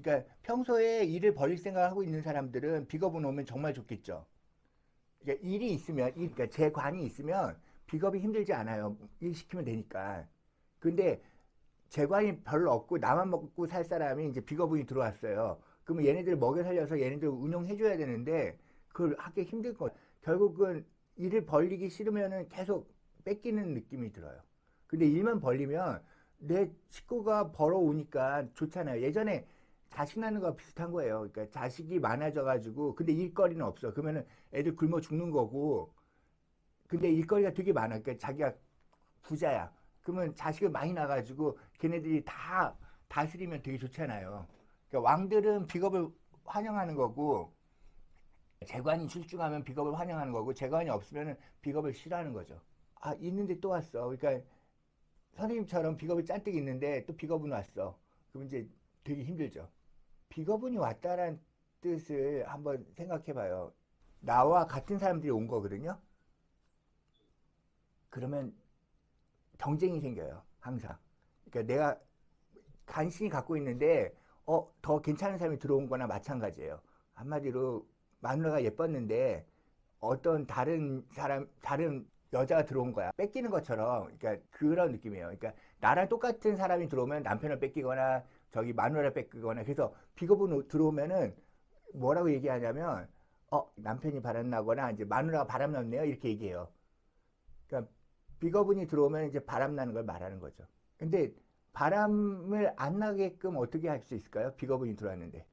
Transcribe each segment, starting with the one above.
그러니까 평소에 일을 벌릴 생각을 하고 있는 사람들은 비겁은 오면 정말 좋겠죠. 그러니까 일이 있으면, 그러니까 재관이 있으면 비겁이 힘들지 않아요. 일 시키면 되니까. 근데 재관이 별로 없고 나만 먹고 살 사람이 이제 비거분이 들어왔어요. 그러면 얘네들 먹여 살려서 얘네들 운영해줘야 되는데 그걸 하기 힘들 거. 결국은 일을 벌리기 싫으면은 계속 뺏기는 느낌이 들어요. 근데 일만 벌리면 내 식구가 벌어오니까 좋잖아요. 예전에 자식 낳는 거 비슷한 거예요. 그러니까 자식이 많아져가지고 근데 일거리는 없어. 그러면은 애들 굶어 죽는 거고. 근데 일거리가 되게 많아. 그러니까 자기가 부자야. 그러면 자식을 많이 낳아가지고 걔네들이 다 다스리면 되게 좋잖아요. 그러니까 왕들은 비겁을 환영하는 거고 재관이 출중하면 비겁을 환영하는 거고 재관이 없으면 비겁을 싫어하는 거죠. 아 있는데 또 왔어. 그러니까 선생님처럼 비겁이 잔뜩 있는데 또 비겁은 왔어. 그럼 이제 되게 힘들죠. 비거분이 왔다라는 뜻을 한번 생각해 봐요. 나와 같은 사람들이 온 거거든요. 그러면 경쟁이 생겨요. 항상. 그러니까 내가 간신히 갖고 있는데 더 괜찮은 사람이 들어온 거나 마찬가지예요. 한마디로 마누라가 예뻤는데 어떤 다른 사람, 다른 여자가 들어온 거야. 뺏기는 것처럼, 그러니까 그런 느낌이에요. 그러니까 나랑 똑같은 사람이 들어오면 남편을 뺏기거나 저기 마누라를 뺏기거나 그래서 비겁은 들어오면은 뭐라고 얘기하냐면 남편이 바람나거나 이제 마누라가 바람났네요 이렇게 얘기해요. 그러니까 비거분이 들어오면 이제 바람나는 걸 말하는 거죠. 근데 바람을 안 나게끔 어떻게 할 수 있을까요? 비거분이 들어왔는데.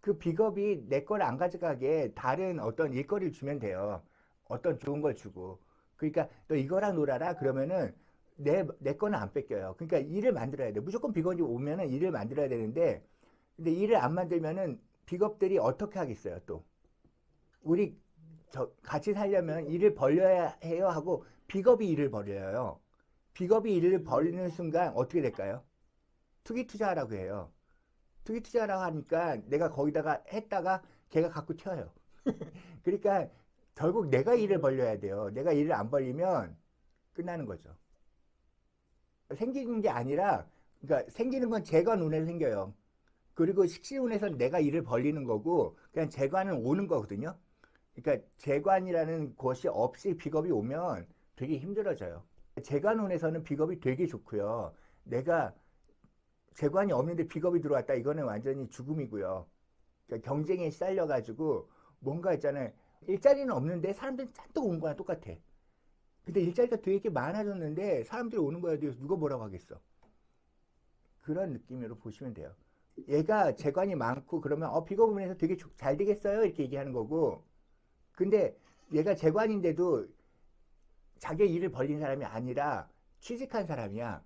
그 비겁이 내 걸 안 가져가게 다른 어떤 일거리를 주면 돼요. 어떤 좋은 걸 주고. 그러니까 너 이거랑 놀아라 그러면은 내 거는 안 뺏겨요. 그러니까 일을 만들어야 돼. 무조건 비겁이 오면은 일을 만들어야 되는데 근데 일을 안 만들면은 비겁들이 어떻게 하겠어요 또. 우리 같이 살려면 일을 벌려야 해요 하고 비겁이 일을 벌여요. 비겁이 일을 벌리는 순간 어떻게 될까요? 투기 투자하라고 해요. 투기 투자라고 하니까 내가 거기다가 했다가 걔가 갖고 튀어요. 그러니까 결국 내가 일을 벌려야 돼요. 내가 일을 안 벌리면 끝나는 거죠. 생기는 게 아니라, 그러니까 생기는 건 제가 눈에 생겨요. 그리고 식시운에서 내가 일을 벌리는 거고, 그냥 재관은 오는 거거든요. 그러니까 재관이라는 것이 없이 비겁이 오면 되게 힘들어져요. 재관운에서는 비겁이 되게 좋고요. 내가 재관이 없는데 비겁이 들어왔다. 이거는 완전히 죽음이고요. 그러니까 경쟁에 시달려가지고 뭔가 있잖아요. 일자리는 없는데 사람들이 잔뜩 온 거야 똑같아. 근데 일자리가 되게 많아졌는데 사람들이 오는 거야. 누가 뭐라고 하겠어. 그런 느낌으로 보시면 돼요. 얘가 재관이 많고 그러면 비거분에서 되게 잘 되겠어요 이렇게 얘기하는 거고 근데 얘가 재관인데도 자기 일을 벌린 사람이 아니라 취직한 사람이야.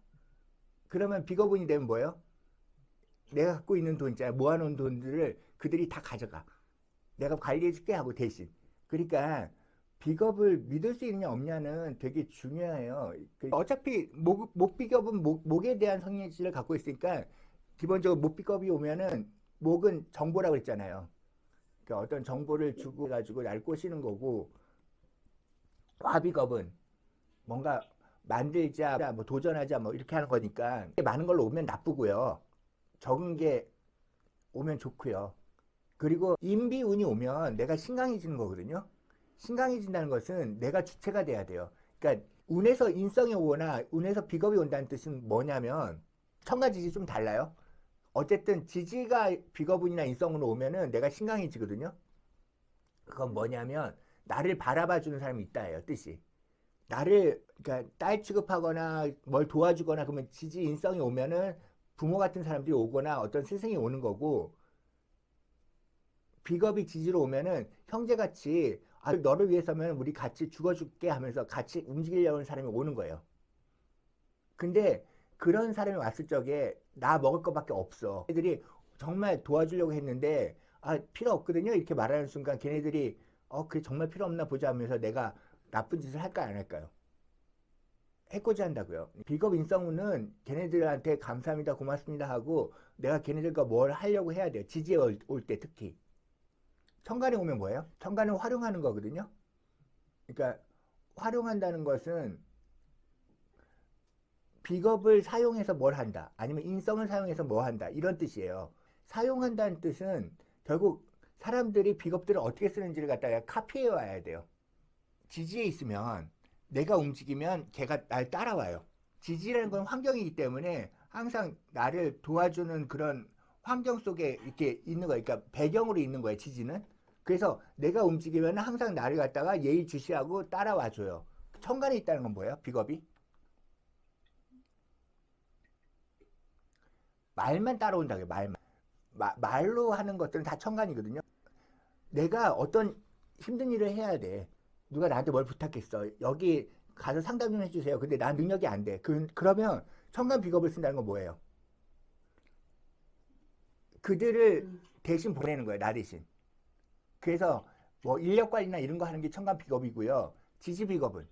그러면 비거분이 되면 뭐예요? 내가 갖고 있는 돈 있잖아. 모아놓은 돈들을 그들이 다 가져가. 내가 관리해줄게 하고 대신. 그러니까 비겁을 믿을 수 있느냐 없냐는 되게 중요해요. 어차피 목비겁은 목에 대한 성질을 갖고 있으니까 기본적으로 목비겁이 오면은 목은 정보라고 했잖아요. 그러니까 어떤 정보를 주고 가지고 날 꼬시는 거고 화비겁은 뭔가 만들자, 뭐 도전하자, 뭐 이렇게 하는 거니까 많은 걸로 오면 나쁘고요. 적은 게 오면 좋고요. 그리고 인비운이 오면 내가 신강해지는 거거든요. 신강해진다는 것은 내가 주체가 돼야 돼요. 그러니까 운에서 인성이 오거나 운에서 비겁이 온다는 뜻은 뭐냐면 천가지지 좀 달라요. 어쨌든 지지가 비겁운이나 인성으로 오면은 내가 신강해지거든요. 그건 뭐냐면 나를 바라봐 주는 사람이 있다예요 뜻이. 나를 그러니까 딸 취급하거나 뭘 도와주거나 그러면 지지 인성이 오면은 부모 같은 사람들이 오거나 어떤 스승이 오는 거고 비겁이 지지로 오면은 형제같이 너를 위해서면 우리 같이 죽어줄게 하면서 같이 움직이려는 사람이 오는 거예요. 근데 그런 사람이 왔을 적에 나 먹을 것밖에 없어. 애들이 정말 도와주려고 했는데 필요 없거든요. 이렇게 말하는 순간 걔네들이 그래 정말 필요 없나 보자 하면서 내가 나쁜 짓을 할까 안 할까요? 해코지 한다고요. 비겁 인성우는 걔네들한테 감사합니다 고맙습니다 하고 내가 걔네들과 뭘 하려고 해야 돼요. 지지에 올 때 특히. 천간에 오면 뭐예요? 천간을 활용하는 거거든요. 그러니까 활용한다는 것은 비겁을 사용해서 뭘 한다. 아니면 인성을 사용해서 뭐 한다. 이런 뜻이에요. 사용한다는 뜻은 결국 사람들이 비겁들을 어떻게 쓰는지를 갖다가 카피해 와야 돼요. 지지에 있으면 내가 움직이면 걔가 날 따라와요. 지지라는 건 환경이기 때문에 항상 나를 도와주는 그런 환경 속에 이렇게 있는 거예요. 그러니까 배경으로 있는 거예요, 지지는. 그래서 내가 움직이면 항상 나를 갖다가 예의주시하고 따라와줘요. 천간에 있다는 건 뭐예요? 비겁이? 말만 따라온다고요, 말만. 말로 하는 것들은 다 천간이거든요. 내가 어떤 힘든 일을 해야 돼. 누가 나한테 뭘 부탁했어. 여기 가서 상담 좀 해주세요. 근데 난 능력이 안 돼. 그러면 천간 비겁을 쓴다는 건 뭐예요? 그들을 대신 보내는 거예요, 나 대신. 그래서 뭐 인력 관리나 이런 거 하는 게 천간 비겁이고요. 지지 비겁은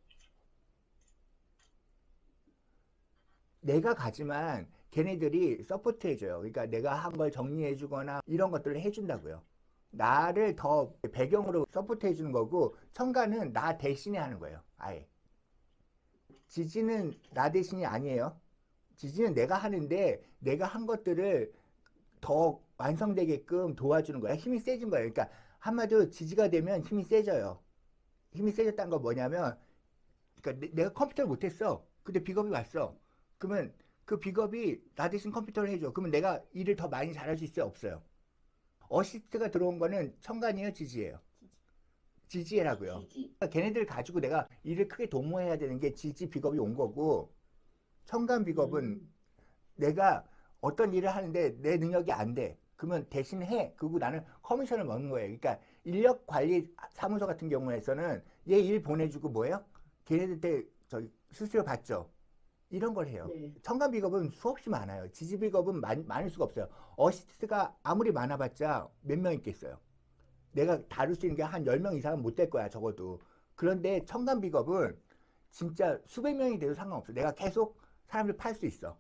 내가 가지만 걔네들이 서포트 해줘요. 그러니까 내가 한 걸 정리해 주거나 이런 것들을 해준다고요. 나를 더 배경으로 서포트 해주는 거고, 천간은 나 대신에 하는 거예요. 아예. 지지는 나 대신이 아니에요. 지지는 내가 하는데 내가 한 것들을 더 완성되게끔 도와주는 거야. 힘이 세진 거예요. 그러니까 한마디로 지지가 되면 힘이 세져요. 힘이 세졌다는 건 뭐냐면, 그러니까 내가 컴퓨터를 못했어. 근데 비겁이 왔어. 그러면 그 비겁이 나 대신 컴퓨터를 해줘. 그러면 내가 일을 더 많이 잘할 수 있어요? 없어요? 어시스트가 들어온 거는 천간이에요? 지지예요? 지지라고요. 그러니까 걔네들 가지고 내가 일을 크게 도모해야 되는 게 지지 비겁이 온 거고, 천간 비겁은 내가 어떤 일을 하는데 내 능력이 안 돼. 그러면 대신 해. 그리고 나는 커미션을 먹는 거예요. 그러니까 인력 관리 사무소 같은 경우에서는 얘 일 보내주고 뭐예요? 걔네들 때 저기 수수료 받죠. 이런 걸 해요. 네. 천간 비겁은 수없이 많아요. 지지 비겁은 많을 수가 없어요. 어시스트가 아무리 많아봤자 몇 명 있겠어요. 내가 다룰 수 있는 게 한 10명 이상은 못 될 거야, 적어도. 그런데 천간 비겁은 진짜 수백 명이 돼도 상관없어. 내가 계속 사람을 팔 수 있어.